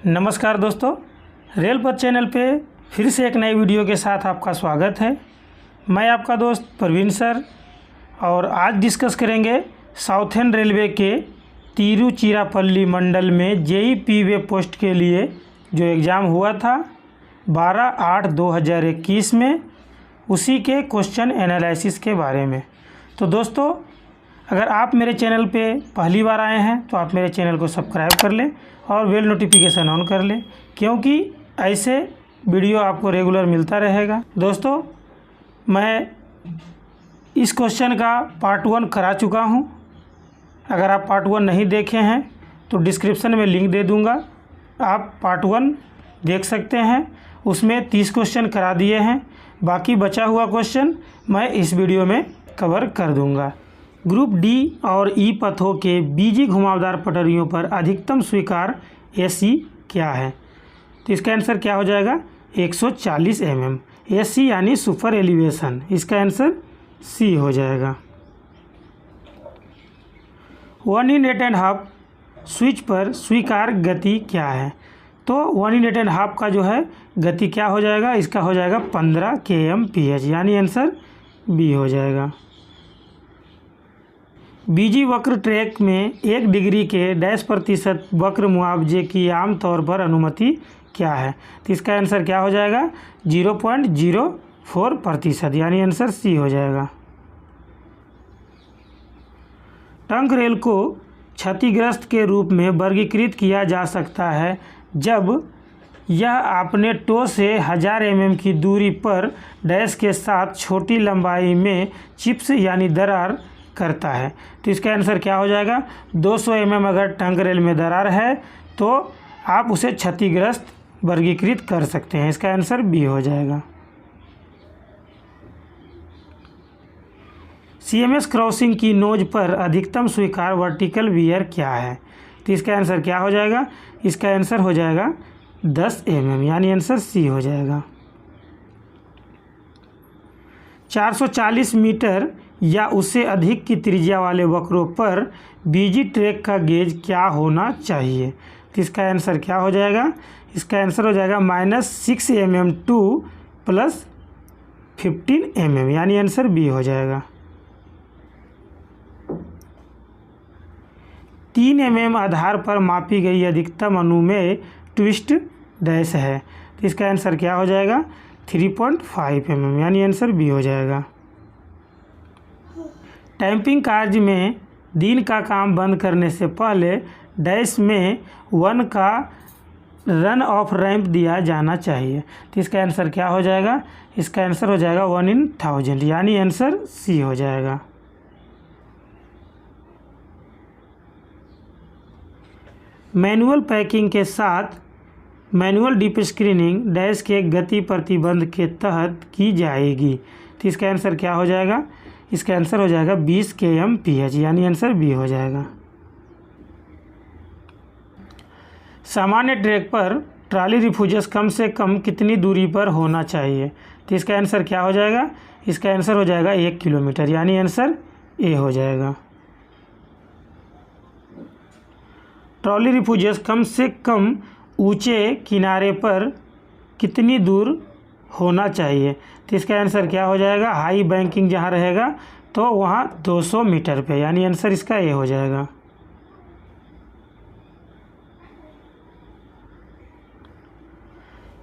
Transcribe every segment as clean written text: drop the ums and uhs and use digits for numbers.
नमस्कार दोस्तों, रेल पथ चैनल पे फिर से एक नई वीडियो के साथ आपका स्वागत है। मैं आपका दोस्त प्रवीण सर और आज डिस्कस करेंगे साउथर्न रेलवे के तिरुचिरापल्ली मंडल में जेईई पोस्ट के लिए जो एग्ज़ाम हुआ था 12/8/2021 में, उसी के क्वेश्चन एनालिसिस के बारे में। तो दोस्तों, अगर आप मेरे चैनल पे पहली बार आए हैं तो आप मेरे चैनल को सब्सक्राइब कर लें और बेल नोटिफिकेशन ऑन कर लें, क्योंकि ऐसे वीडियो आपको रेगुलर मिलता रहेगा। दोस्तों, मैं इस क्वेश्चन का पार्ट 1 करा चुका हूं। अगर आप पार्ट 1 नहीं देखे हैं तो डिस्क्रिप्शन में लिंक दे दूंगा, आप पार्ट 1 देख सकते हैं। उसमें 30 क्वेश्चन करा दिए हैं, बाकी बचा हुआ क्वेश्चन मैं इस वीडियो में कवर कर दूंगा। ग्रुप डी और ई पथों के बीजी घुमावदार पटरियों पर अधिकतम स्वीकार एसी क्या है? तो इसका आंसर क्या हो जाएगा? 140 mm। एसी यानी सुपर एलिवेशन। इसका आंसर सी हो जाएगा। 1 in 8½ स्विच पर स्वीकार गति क्या है? तो 1 in 8½ का जो है गति क्या हो जाएगा? इसका हो जाएगा 15 kmph, यानी आंसर बी हो जाएगा। बीजी वक्र ट्रैक में 1 डिग्री के %% वक्र मुआवजे की आमतौर पर अनुमति क्या है? तो इसका आंसर क्या हो जाएगा? 0.04%, यानी आंसर सी हो जाएगा। टंक रेल को क्षतिग्रस्त के रूप में वर्गीकृत किया जा सकता है जब यह अपने टो से 1000 mm की दूरी पर डैश के साथ छोटी लंबाई में चिप्स यानी दरार करता है। तो इसका आंसर क्या हो जाएगा? 200 mm अगर टंक रेल में दरार है तो आप उसे क्षतिग्रस्त वर्गीकृत कर सकते हैं। इसका आंसर बी हो जाएगा। सीएमएस क्रॉसिंग की नोज पर अधिकतम स्वीकार वर्टिकल वियर क्या है? तो इसका आंसर क्या हो जाएगा? इसका आंसर हो जाएगा 10 mm, यानी आंसर सी हो जाएगा। 440 मीटर या उससे अधिक की त्रिज्या वाले वक्रों पर बीजी ट्रैक का गेज क्या होना चाहिए? तो इसका आंसर क्या हो जाएगा? इसका आंसर हो जाएगा -6 mm टू +15 mm, यानी आंसर बी हो जाएगा। 3 mm आधार पर मापी गई अधिकतम अनुमेय ट्विस्ट डैश है। तो इसका आंसर क्या हो जाएगा? 3.5 mm, यानी आंसर बी हो जाएगा। टैंपिंग कार्य में दिन का काम बंद करने से पहले डैश में 1 का रन ऑफ रैंप दिया जाना चाहिए। तो इसका आंसर क्या हो जाएगा? इसका आंसर हो जाएगा 1 in 1000, यानी आंसर सी हो जाएगा। मैनुअल पैकिंग के साथ मैनुअल डीप स्क्रीनिंग डैश के गति प्रतिबंध के तहत की जाएगी। तो इसका आंसर क्या हो जाएगा? इसका आंसर हो जाएगा 20 kmph, यानी आंसर बी हो जाएगा। सामान्य ट्रैक पर ट्रॉली रिफ्यूजर्स कम से कम कितनी दूरी पर होना चाहिए? तो इसका आंसर क्या हो जाएगा? इसका आंसर हो जाएगा 1 किलोमीटर, यानी आंसर ए हो जाएगा। ट्रॉली रिफ्यूजर्स कम से कम ऊंचे किनारे पर कितनी दूर होना चाहिए? तो इसका आंसर क्या हो जाएगा? हाई बैंकिंग जहाँ रहेगा तो वहाँ 200 मीटर पे, यानी आंसर इसका ए हो जाएगा।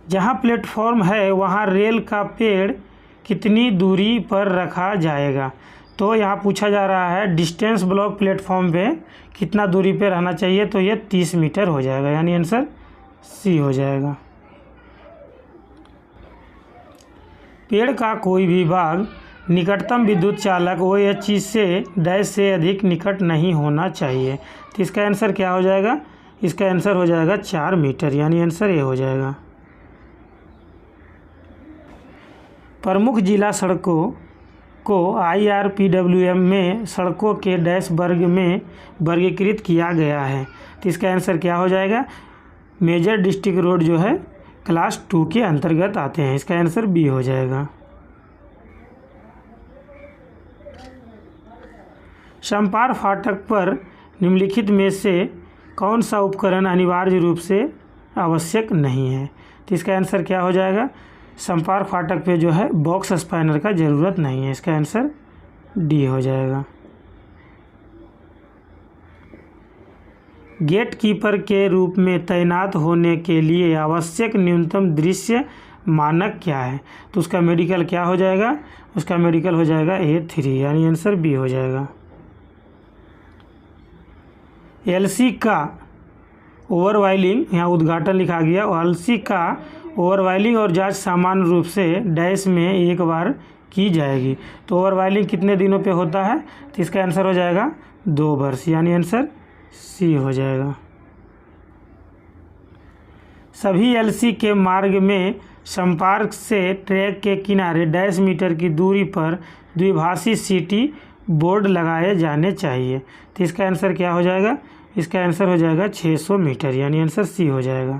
जहाँ प्लेटफॉर्म है वहाँ रेल का पेड़ कितनी दूरी पर रखा जाएगा? तो यहाँ पूछा जा रहा है डिस्टेंस ब्लॉक प्लेटफॉर्म पे कितना दूरी पे रहना चाहिए, तो ये 30 मीटर हो जाएगा, यानी आंसर सी हो जाएगा। पेड़ का कोई भी भाग निकटतम विद्युत चालक OH से डैश से अधिक निकट नहीं होना चाहिए। तो इसका आंसर क्या हो जाएगा? इसका आंसर हो जाएगा 4 मीटर, यानी आंसर ए हो जाएगा। प्रमुख जिला सड़कों को IRPWM में सड़कों के डैश वर्ग में वर्गीकृत किया गया है। तो इसका आंसर क्या हो जाएगा? मेजर डिस्ट्रिक्ट रोड जो है क्लास 2 के अंतर्गत आते हैं। इसका आंसर बी हो जाएगा। समपार फाटक पर निम्नलिखित में से कौन सा उपकरण अनिवार्य रूप से आवश्यक नहीं है। तो इसका आंसर क्या हो जाएगा, संपर्क फाटक पे जो है बॉक्स स्पैनर का ज़रूरत नहीं है। इसका आंसर डी हो जाएगा। गेट कीपर के रूप में तैनात होने के लिए आवश्यक न्यूनतम दृश्य मानक क्या है। तो उसका मेडिकल क्या हो जाएगा, उसका मेडिकल हो जाएगा A3, यानी आंसर बी हो जाएगा। एलसी का ओवरवाइलिंग, यहाँ उद्घाटन लिखा गया, एलसी का ओवरवाइलिंग और जांच सामान्य रूप से डैश में एक बार की जाएगी। तो ओवरवाइलिंग कितने दिनों पे होता है, तो इसका आंसर हो जाएगा 2 वर्ष, यानी आंसर सी हो जाएगा। सभी एलसी के मार्ग में संपर्क से ट्रैक के किनारे डैश मीटर की दूरी पर द्विभाषी सीटी बोर्ड लगाए जाने चाहिए। तो इसका आंसर क्या हो जाएगा, इसका आंसर हो जाएगा 600 मीटर, यानी आंसर सी हो जाएगा।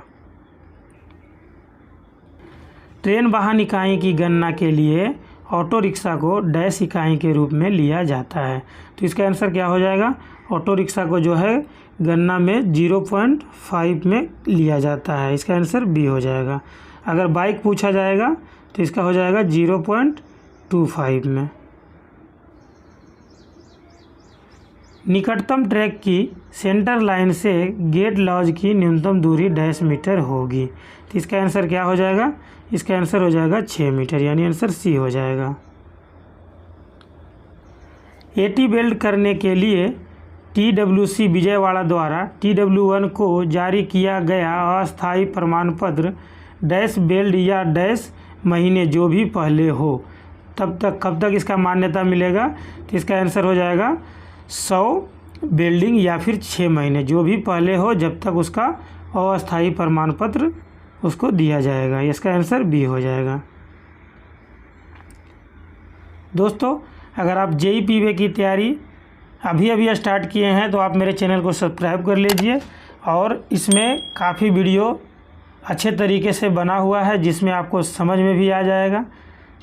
ट्रेन वाहन इकाई की गणना के लिए ऑटो रिक्शा को डैश इकाई के रूप में लिया जाता है। तो इसका आंसर क्या हो जाएगा, ऑटो रिक्शा को जो है गणना में 0.5 में लिया जाता है। इसका आंसर बी हो जाएगा। अगर बाइक पूछा जाएगा तो इसका हो जाएगा 0.25 में। निकटतम ट्रैक की सेंटर लाइन से गेट लॉज की न्यूनतम दूरी डैश मीटर होगी। तो इसका आंसर क्या हो जाएगा, इसका आंसर हो जाएगा 6 मीटर, यानी आंसर सी हो जाएगा। एटी वेल्ड करने के लिए TWC विजयवाड़ा द्वारा TW1 को जारी किया गया अस्थायी प्रमाण पत्र डैश बेल्ट या डैश महीने जो भी पहले हो तब तक कब तक इसका मान्यता मिलेगा। तो इसका आंसर हो जाएगा 100 बिल्डिंग या फिर 6 महीने, जो भी पहले हो जब तक उसका अस्थायी प्रमाण पत्र उसको दिया जाएगा। इसका आंसर बी हो जाएगा। दोस्तों, अगर आप JEE PBA की तैयारी अभी स्टार्ट किए हैं तो आप मेरे चैनल को सब्सक्राइब कर लीजिए, और इसमें काफ़ी वीडियो अच्छे तरीके से बना हुआ है जिसमें आपको समझ में भी आ जाएगा।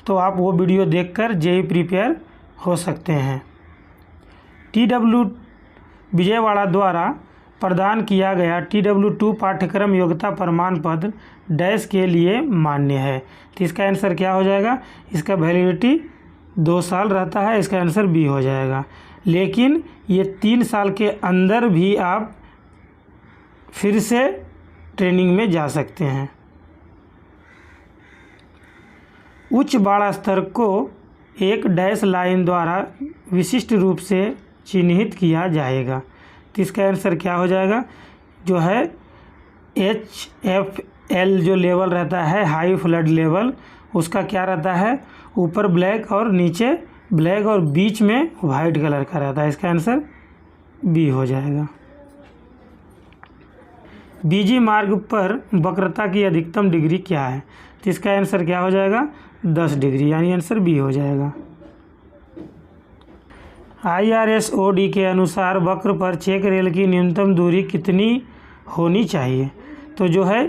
तो आप वो वीडियो देखकर JEE प्रिपेयर हो सकते हैं। TW विजयवाड़ा द्वारा प्रदान किया गया TW2 पाठ्यक्रम योग्यता प्रमाण पत्र डैश के लिए मान्य है। तो इसका आंसर क्या हो जाएगा, इसका वैलिडिटी 2 साल रहता है। इसका आंसर बी हो जाएगा। लेकिन ये 3 साल के अंदर भी आप फिर से ट्रेनिंग में जा सकते हैं। उच्च बाड़ा स्तर को एक डैश लाइन द्वारा विशिष्ट रूप से चिन्हित किया जाएगा। तो इसका आंसर क्या हो जाएगा, जो है HFL जो लेवल रहता है हाई फ्लड लेवल, उसका क्या रहता है, ऊपर ब्लैक और नीचे ब्लैक और बीच में वाइट कलर का रहता है। इसका आंसर बी हो जाएगा। बीजी मार्ग पर वक्रता की अधिकतम डिग्री क्या है। तो इसका आंसर क्या हो जाएगा, 10 डिग्री, यानी आंसर बी हो जाएगा। IRSOD के अनुसार वक्र पर चेक रेल की न्यूनतम दूरी कितनी होनी चाहिए। तो जो है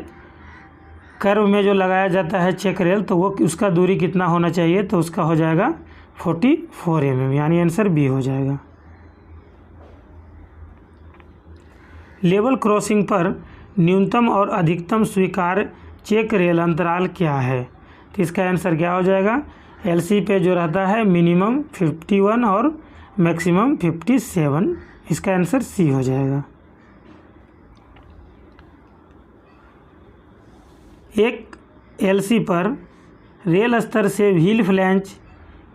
कर्व में जो लगाया जाता है चेक रेल, तो वो उसका दूरी कितना होना चाहिए, तो उसका हो जाएगा 44 mm, यानी आंसर बी हो जाएगा। लेवल क्रॉसिंग पर न्यूनतम और अधिकतम स्वीकार्य चेक रेल अंतराल क्या है। तो इसका आंसर क्या हो जाएगा, LC पे जो रहता है मिनिमम 51 और मैक्सिमम 57। इसका आंसर सी हो जाएगा। एक LC पर रेल स्तर से व्हील फ्लैंज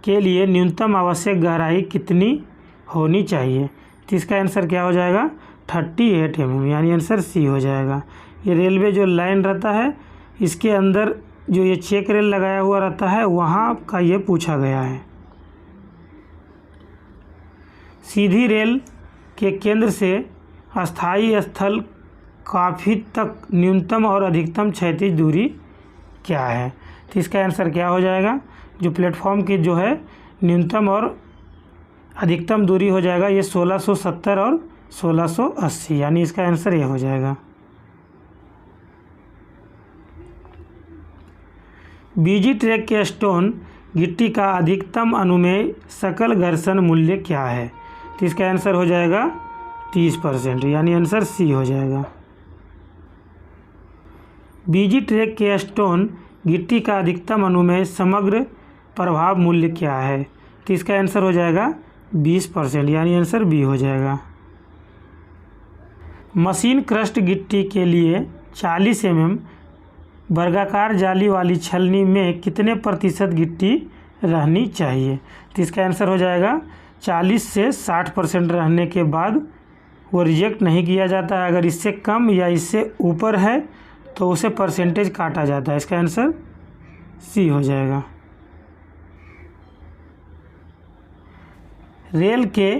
के लिए न्यूनतम आवश्यक गहराई कितनी होनी चाहिए। तो इसका आंसर क्या हो जाएगा, 38 mm, यानी आंसर सी हो जाएगा। ये रेलवे जो लाइन रहता है इसके अंदर जो ये चेक रेल लगाया हुआ रहता है वहाँ का ये पूछा गया है। सीधी रेल के केंद्र से अस्थायी स्थल काफ़ी तक न्यूनतम और अधिकतम क्षैतिज दूरी क्या है। तो इसका आंसर क्या हो जाएगा, जो प्लेटफॉर्म की जो है न्यूनतम और अधिकतम दूरी हो जाएगा ये 1670 और 1680, यानी इसका आंसर ये हो जाएगा। बीजी ट्रैक के स्टोन गिट्टी का अधिकतम अनुमेय सकल घर्षण मूल्य क्या है। तो इसका आंसर हो जाएगा 30%, यानी आंसर सी हो जाएगा। बीजी ट्रैक के स्टोन गिट्टी का अधिकतम अनुमेय समग्र प्रभाव मूल्य क्या है? तो इसका आंसर हो जाएगा 20%, यानी आंसर बी हो जाएगा। मशीन क्रस्ट गिट्टी के लिए 40 mm वर्गाकार जाली वाली छलनी में कितने प्रतिशत गिट्टी रहनी चाहिए? तो इसका आंसर हो जाएगा 40 से 60% रहने के बाद वो रिजेक्ट नहीं किया जाता है। अगर इससे कम या इससे ऊपर है तो उसे परसेंटेज काटा जाता है। इसका आंसर सी हो जाएगा। रेल के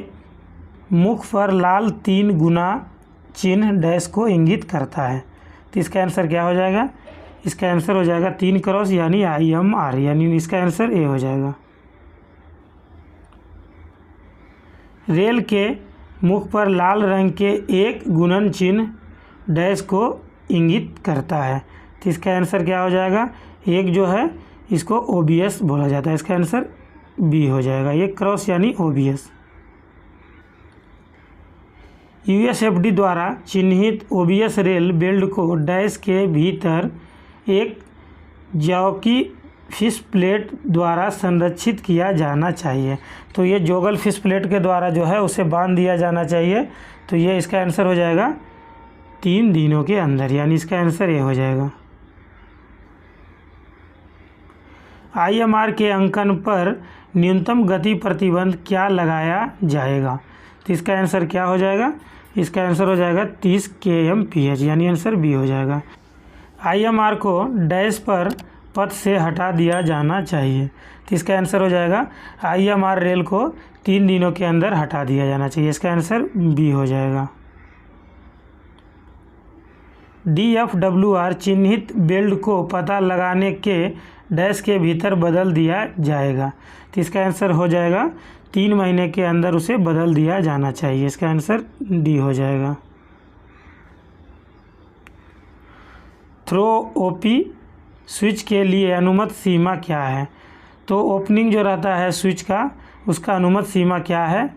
मुख पर लाल 3 गुना चिन्ह डैश को इंगित करता है। तो इसका आंसर क्या हो जाएगा? इसका आंसर हो जाएगा 3 क्रॉस यानी IMR, यानी इसका आंसर ए हो जाएगा। रेल के मुख पर लाल रंग के 1 गुणन चिन्ह डैश को इंगित करता है। तो इसका आंसर क्या हो जाएगा? एक जो है इसको OBS बोला जाता है। इसका आंसर बी हो जाएगा। ये क्रॉस यानी OBS। USFD द्वारा चिन्हित OBS रेल बेल्ट को डैश के भीतर एक जॉकी फिश प्लेट द्वारा संरक्षित किया जाना चाहिए। तो ये जोगल फिश प्लेट के द्वारा जो है उसे बांध दिया जाना चाहिए। तो ये इसका आंसर हो जाएगा 3 दिनों के अंदर, यानी इसका आंसर ए हो जाएगा। IMR के अंकन पर न्यूनतम गति प्रतिबंध क्या लगाया जाएगा? तो इसका आंसर क्या हो जाएगा? इसका आंसर हो जाएगा 30 kmph, यानी आंसर बी हो जाएगा। IMR को डैश पर पथ से हटा दिया जाना चाहिए। तो इसका आंसर हो जाएगा IMR रेल को 3 दिनों के अंदर हटा दिया जाना चाहिए। इसका आंसर बी हो जाएगा। DFWR चिन्हित बेल्ट को पता लगाने के डैश के भीतर बदल दिया जाएगा। तो इसका आंसर हो जाएगा 3 महीने के अंदर उसे बदल दिया जाना चाहिए। इसका आंसर डी हो जाएगा। थ्रो OP स्विच के लिए अनुमत सीमा क्या है? तो ओपनिंग जो रहता है स्विच का उसका अनुमत सीमा क्या है?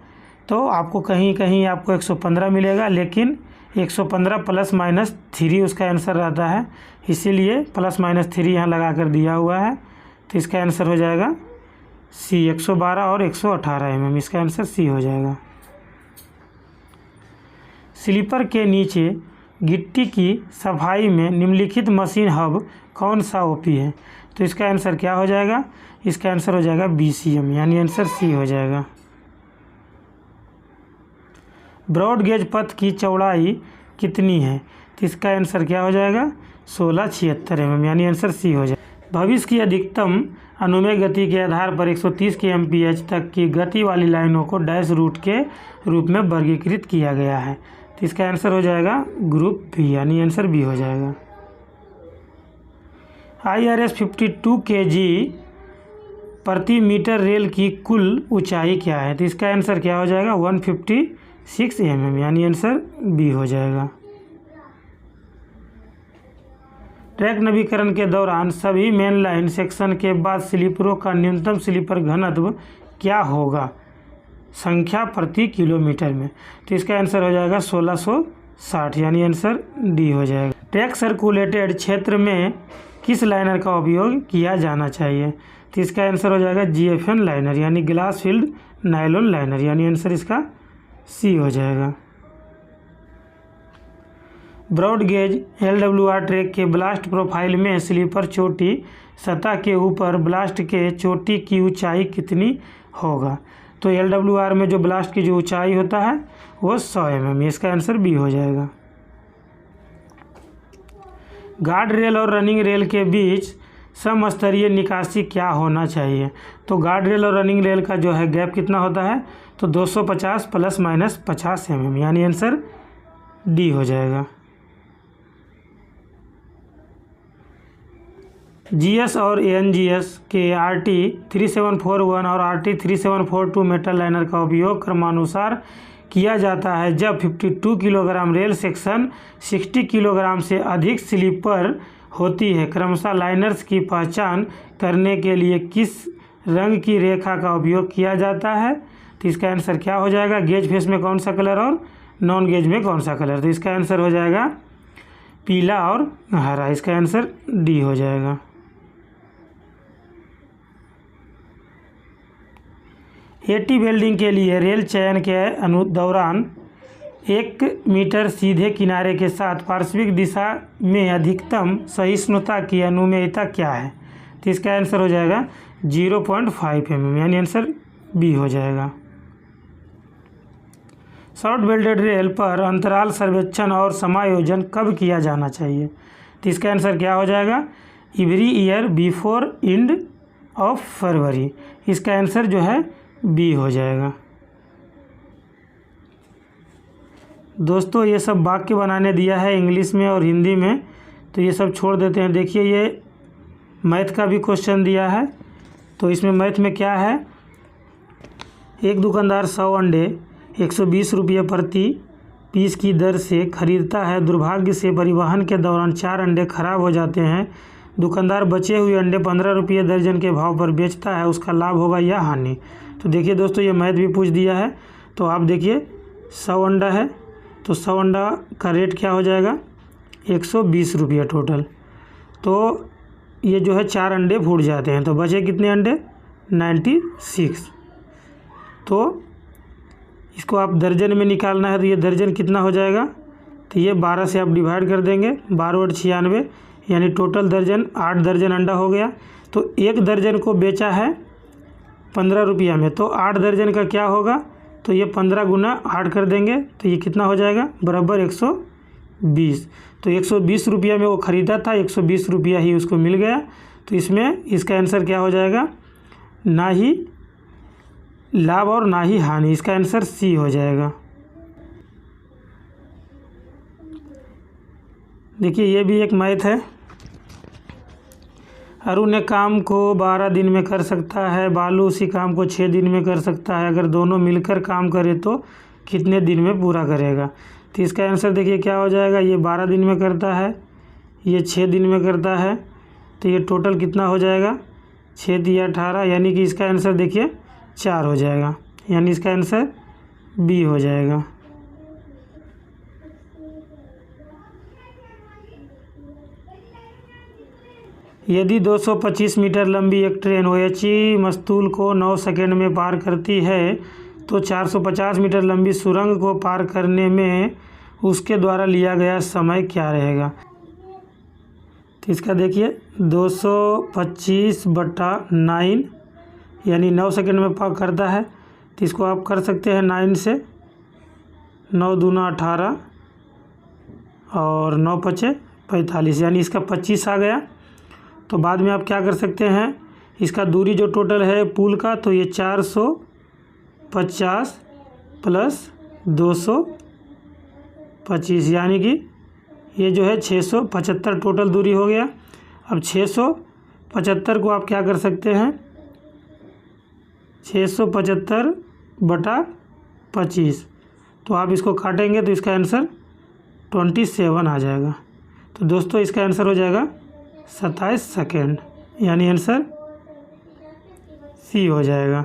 तो आपको कहीं कहीं आपको 115 मिलेगा, लेकिन 115 +- 3 उसका आंसर रहता है, इसीलिए +- 3 यहाँ लगा कर दिया हुआ है। तो इसका आंसर हो जाएगा सी 112 और 118 mm। इसका आंसर सी हो जाएगा। स्लीपर के नीचे गिट्टी की सफाई में निम्नलिखित मशीन हब कौन सा OP है? तो इसका आंसर क्या हो जाएगा? इसका आंसर हो जाएगा BCM, यानी आंसर सी हो जाएगा। ब्रॉड गेज पथ की चौड़ाई कितनी है? तो इसका आंसर क्या हो जाएगा? 1676 mm, यानी आंसर सी हो जाएगा। भविष्य की अधिकतम अनुमेय गति के आधार पर 130 kmph तक की गति वाली लाइनों को डैश रूट के रूप में वर्गीकृत किया गया है। तो इसका आंसर हो जाएगा ग्रुप बी, यानी आंसर बी हो जाएगा। IRS 52 kg प्रति मीटर रेल की कुल ऊंचाई क्या है? तो इसका आंसर क्या हो जाएगा? 156 mm, यानी आंसर बी हो जाएगा। ट्रैक नवीकरण के दौरान सभी मेन लाइन सेक्शन के बाद स्लीपरों का न्यूनतम स्लीपर घनत्व क्या होगा संख्या प्रति किलोमीटर में? तो इसका आंसर हो जाएगा 1660, यानी आंसर डी हो जाएगा। ट्रैक सर्कुलेटेड क्षेत्र में किस लाइनर का उपयोग किया जाना चाहिए? तो इसका आंसर हो जाएगा GFN लाइनर, यानी ग्लास फील्ड नायलॉन लाइनर, यानी आंसर इसका सी हो जाएगा। ब्रॉड गेज LWR ट्रैक के ब्लास्ट प्रोफाइल में स्लीपर चोटी सतह के ऊपर ब्लास्ट के चोटी की ऊंचाई कितनी होगा? तो LWR में जो ब्लास्ट की जो ऊंचाई होता है वो 100 mm। इसका आंसर बी हो जाएगा। गार्ड रेल और रनिंग रेल के बीच समस्तरीय निकासी क्या होना चाहिए? तो गार्ड रेल और रनिंग रेल का जो है गैप कितना होता है? तो 250 ± 50 mm, यानी आंसर डी हो जाएगा। GS और ANGS के RT 3741 और RT 3742 मेटल लाइनर का उपयोग क्रमानुसार किया जाता है जब 52 किलोग्राम रेल सेक्शन 60 किलोग्राम से अधिक स्लीपर होती है। क्रमशः लाइनर्स की पहचान करने के लिए किस रंग की रेखा का उपयोग किया जाता है? तो इसका आंसर क्या हो जाएगा? गेज फेस में कौन सा कलर और नॉन गेज में कौन सा कलर? तो इसका आंसर हो जाएगा पीला और हरा। इसका आंसर डी हो जाएगा। एटी वेल्डिंग के लिए रेल चयन के दौरान 1 मीटर सीधे किनारे के साथ पार्श्विक दिशा में अधिकतम सहिष्णुता की अनुमेयता क्या है? तो इसका आंसर हो जाएगा 0.5 mm, यानी आंसर बी हो जाएगा। शॉर्ट बेल्टेड रेल पर अंतराल सर्वेक्षण और समायोजन कब किया जाना चाहिए? तो इसका आंसर क्या हो जाएगा? Every year before end of February. इसका आंसर जो है बी हो जाएगा। दोस्तों ये सब वाक्य बनाने दिया है इंग्लिश में और हिंदी में, तो ये सब छोड़ देते हैं। देखिए ये मैथ का भी क्वेश्चन दिया है, तो इसमें मैथ में क्या है, एक दुकानदार 100 अंडे 120 रुपये प्रति पीस की दर से खरीदता है। दुर्भाग्य से परिवहन के दौरान 4 अंडे खराब हो जाते हैं। दुकानदार बचे हुए अंडे 15 रुपये दर्जन के भाव पर बेचता है, उसका लाभ होगा या हानि? तो देखिए दोस्तों ये मैथ भी पूछ दिया है, तो आप देखिए 100 अंडा है, तो 100 अंडा का रेट क्या हो जाएगा? 120 रुपये टोटल। तो ये जो है 4 अंडे फूट जाते हैं, तो बचे कितने अंडे? 96। तो इसको आप दर्जन में निकालना है, तो ये दर्जन कितना हो जाएगा? तो ये 12 से आप डिवाइड कर देंगे, 12 और 96, यानी टोटल दर्जन 8 दर्जन अंडा हो गया। तो एक दर्जन को बेचा है 15 रुपया में, तो 8 दर्जन का क्या होगा? तो ये 15 गुना 8 कर देंगे, तो ये कितना हो जाएगा? बराबर 120। तो 120 रुपया में वो ख़रीदा था, 120 रुपया ही उसको मिल गया। तो इसमें इसका आंसर क्या हो जाएगा? ना ही लाभ और ना ही हानि। इसका आंसर सी हो जाएगा। देखिए ये भी एक मैथ है। अरुण ने काम को 12 दिन में कर सकता है, बालू उसी काम को 6 दिन में कर सकता है। अगर दोनों मिलकर काम करें तो कितने दिन में पूरा करेगा? तो इसका आंसर देखिए क्या हो जाएगा? ये 12 दिन में करता है, ये 6 दिन में करता है, तो ये टोटल कितना हो जाएगा? 6 दिया 18, यानी कि इसका आंसर देखिए 4 हो जाएगा, यानी इसका आंसर बी हो जाएगा। यदि 225 मीटर लंबी एक ट्रेन ओएचई मस्तूल को 9 सेकंड में पार करती है, तो 450 मीटर लंबी सुरंग को पार करने में उसके द्वारा लिया गया समय क्या रहेगा? तो इसका देखिए 225/9, यानी 9 सेकंड में पार करता है, तो इसको आप कर सकते हैं 9 से, 9 दूना 18 और 9 पचे 45, यानी इसका 25 आ गया। तो बाद में आप क्या कर सकते हैं, इसका दूरी जो टोटल है पुल का, तो ये 450 प्लस 225, यानी कि ये जो है 675 टोटल दूरी हो गया। अब 675 को आप क्या कर सकते हैं, 675/25, तो आप इसको काटेंगे तो इसका आंसर 27 आ जाएगा। तो दोस्तों इसका आंसर हो जाएगा 27 सेकेंड, यानी आंसर सी हो जाएगा।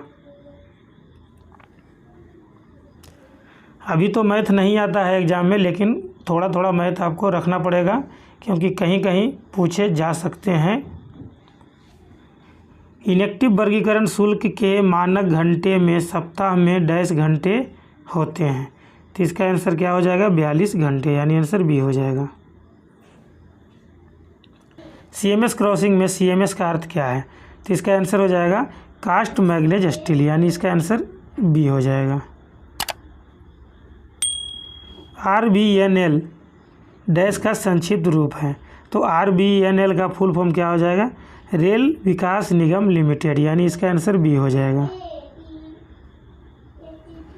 अभी तो मैथ नहीं आता है एग्ज़ाम में, लेकिन थोड़ा थोड़ा मैथ आपको रखना पड़ेगा, क्योंकि कहीं कहीं पूछे जा सकते हैं। इनेक्टिव वर्गीकरण शुल्क के मानक घंटे में सप्ताह में डैश घंटे होते हैं, तो इसका आंसर क्या हो जाएगा? 42 घंटे, यानी आंसर बी हो जाएगा। CMS क्रॉसिंग में CMS का अर्थ क्या है? तो इसका आंसर हो जाएगा कास्ट मैग्नेज स्टील, यानी इसका आंसर बी हो जाएगा। RBNL डैश का संक्षिप्त रूप है, तो RBNL का फुल फॉर्म क्या हो जाएगा? रेल विकास निगम लिमिटेड, यानी इसका आंसर बी हो जाएगा।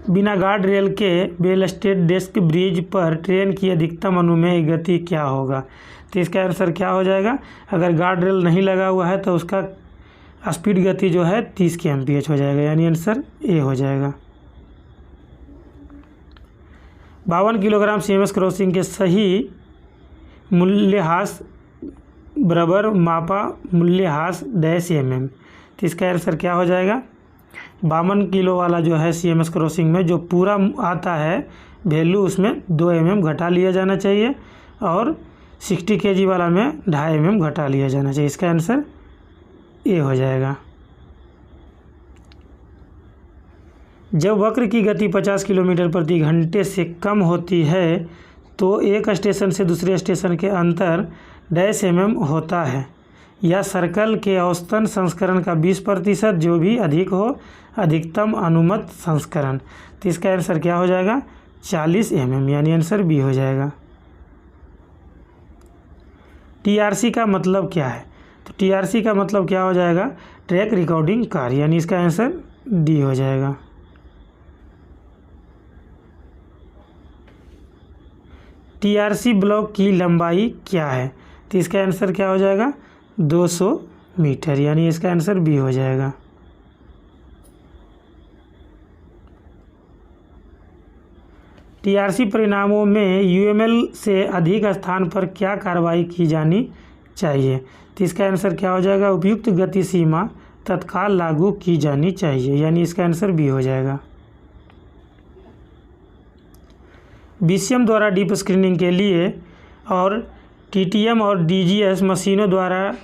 बिना गार्ड रेल के बेलस्टेड डेस्क ब्रिज पर ट्रेन की अधिकतम अनुमेय गति क्या होगा? तो इसका आंसर क्या हो जाएगा? अगर गार्ड रेल नहीं लगा हुआ है तो उसका स्पीड गति जो है 30 kmph हो जाएगा, यानी आंसर ए हो जाएगा। 52 किलोग्राम CMS क्रॉसिंग के सही मूल्यह्रास बराबर मापा मूल्यह्रास डैश mm, तो इसका आंसर क्या हो जाएगा? 52 किलो वाला जो है CMS क्रॉसिंग में जो पूरा आता है वैल्यू, उसमें 2 mm घटा लिया जाना चाहिए, और 60 kg वाला में 2.5 mm घटा लिया जाना चाहिए। इसका आंसर ए हो जाएगा। जब वक्र की गति 50 किलोमीटर प्रति घंटे से कम होती है तो एक स्टेशन से दूसरे स्टेशन के अंतर 1.5 mm होता है, या सर्कल के औसतन संस्करण का 20%, जो भी अधिक हो अधिकतम अनुमत संस्करण। तो इसका आंसर क्या हो जाएगा? 40 mm, यानी आंसर बी हो जाएगा। TRC का मतलब क्या है? तो TRC का मतलब क्या हो जाएगा? ट्रैक रिकॉर्डिंग कार, यानी इसका आंसर डी हो जाएगा। TRC ब्लॉक की लंबाई क्या है? तो इसका आंसर क्या हो जाएगा? 200 मीटर, यानी इसका आंसर बी हो जाएगा। TRC परिणामों में UML से अधिक स्थान पर क्या कार्रवाई की जानी चाहिए? तो इसका आंसर क्या हो जाएगा? उपयुक्त गति सीमा तत्काल लागू की जानी चाहिए, यानी इसका आंसर बी हो जाएगा। BCM द्वारा डीप स्क्रीनिंग के लिए और TTM और DGS मशीनों द्वारा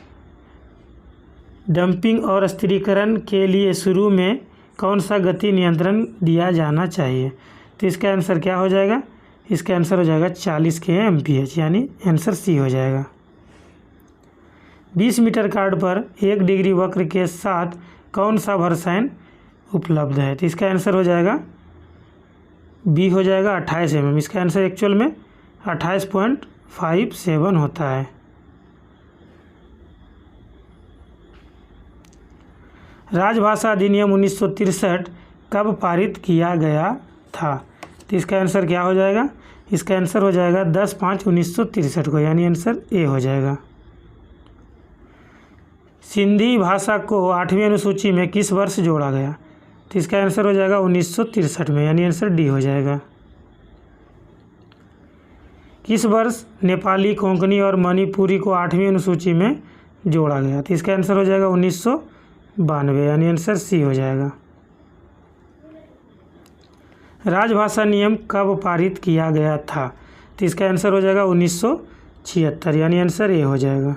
डंपिंग और स्थिरीकरण के लिए शुरू में कौन सा गति नियंत्रण दिया जाना चाहिए? तो इसका आंसर क्या हो जाएगा? इसका आंसर हो जाएगा 40 kmph, यानी आंसर सी हो जाएगा। 20 मीटर कार्ड पर 1 डिग्री वक्र के साथ कौन सा भरसाइन उपलब्ध है? तो इसका आंसर हो जाएगा बी हो जाएगा 28 mm। इसका आंसर एक्चुअल में 28.57 होता है। राजभाषा अधिनियम 1963 कब पारित किया गया था? तो इसका आंसर क्या हो जाएगा? इसका आंसर हो जाएगा 10/5/1963 को, यानी आंसर ए हो जाएगा। सिंधी भाषा को 8वीं अनुसूची में किस वर्ष जोड़ा गया? तो इसका आंसर हो जाएगा 1963 में, यानी आंसर डी हो जाएगा। किस वर्ष नेपाली, कोंकणी और मणिपुरी को 8वीं अनुसूची में जोड़ा गया? तो इसका आंसर हो जाएगा 1992, यानी आंसर सी हो जाएगा। राजभाषा नियम कब पारित किया गया था? तो इसका आंसर हो जाएगा 1976, यानी आंसर ए हो जाएगा।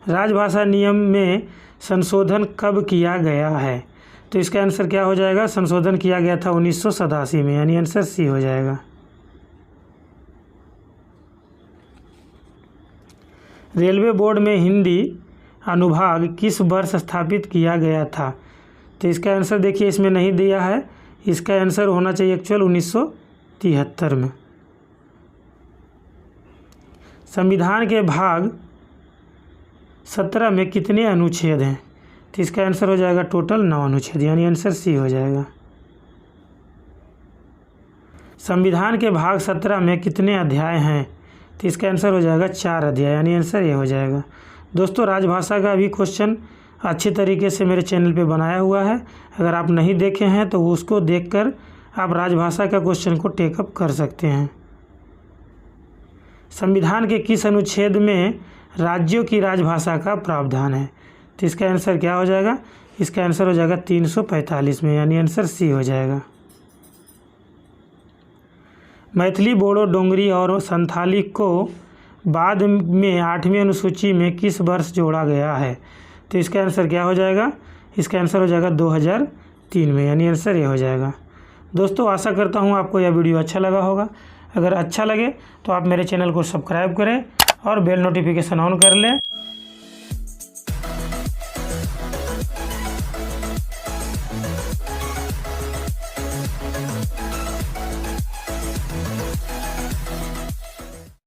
राजभाषा नियम में संशोधन कब किया गया है? तो इसका आंसर क्या हो जाएगा? संशोधन किया गया था 1987 में, यानी आंसर सी हो जाएगा। रेलवे बोर्ड में हिंदी अनुभाग किस वर्ष स्थापित किया गया था? तो इसका आंसर देखिए इसमें नहीं दिया है, इसका आंसर होना चाहिए एक्चुअल 1973 में। संविधान के भाग 17 में कितने अनुच्छेद हैं? तो इसका आंसर हो जाएगा टोटल 9 अनुच्छेद, यानी आंसर सी हो जाएगा। संविधान के भाग 17 में कितने अध्याय हैं? तो इसका आंसर हो जाएगा 4 अध्याय, यानी आंसर ये हो जाएगा। दोस्तों, राजभाषा का भी क्वेश्चन अच्छे तरीके से मेरे चैनल पे बनाया हुआ है, अगर आप नहीं देखे हैं तो उसको देखकर आप राजभाषा का क्वेश्चन को टेकअप कर सकते हैं। संविधान के किस अनुच्छेद में राज्यों की राजभाषा का प्रावधान है? तो इसका आंसर क्या हो जाएगा? इसका आंसर हो जाएगा 345 में, यानी आंसर सी हो जाएगा। मैथिली, बोडो, डोंगरी और संथाली को बाद में 8वीं अनुसूची में किस वर्ष जोड़ा गया है? तो इसका आंसर क्या हो जाएगा? इसका आंसर हो जाएगा 2003 में, यानी आंसर ये हो जाएगा। दोस्तों, आशा करता हूँ आपको यह वीडियो अच्छा लगा होगा। अगर अच्छा लगे तो आप मेरे चैनल को सब्सक्राइब करें और बेल नोटिफिकेशन ऑन कर लें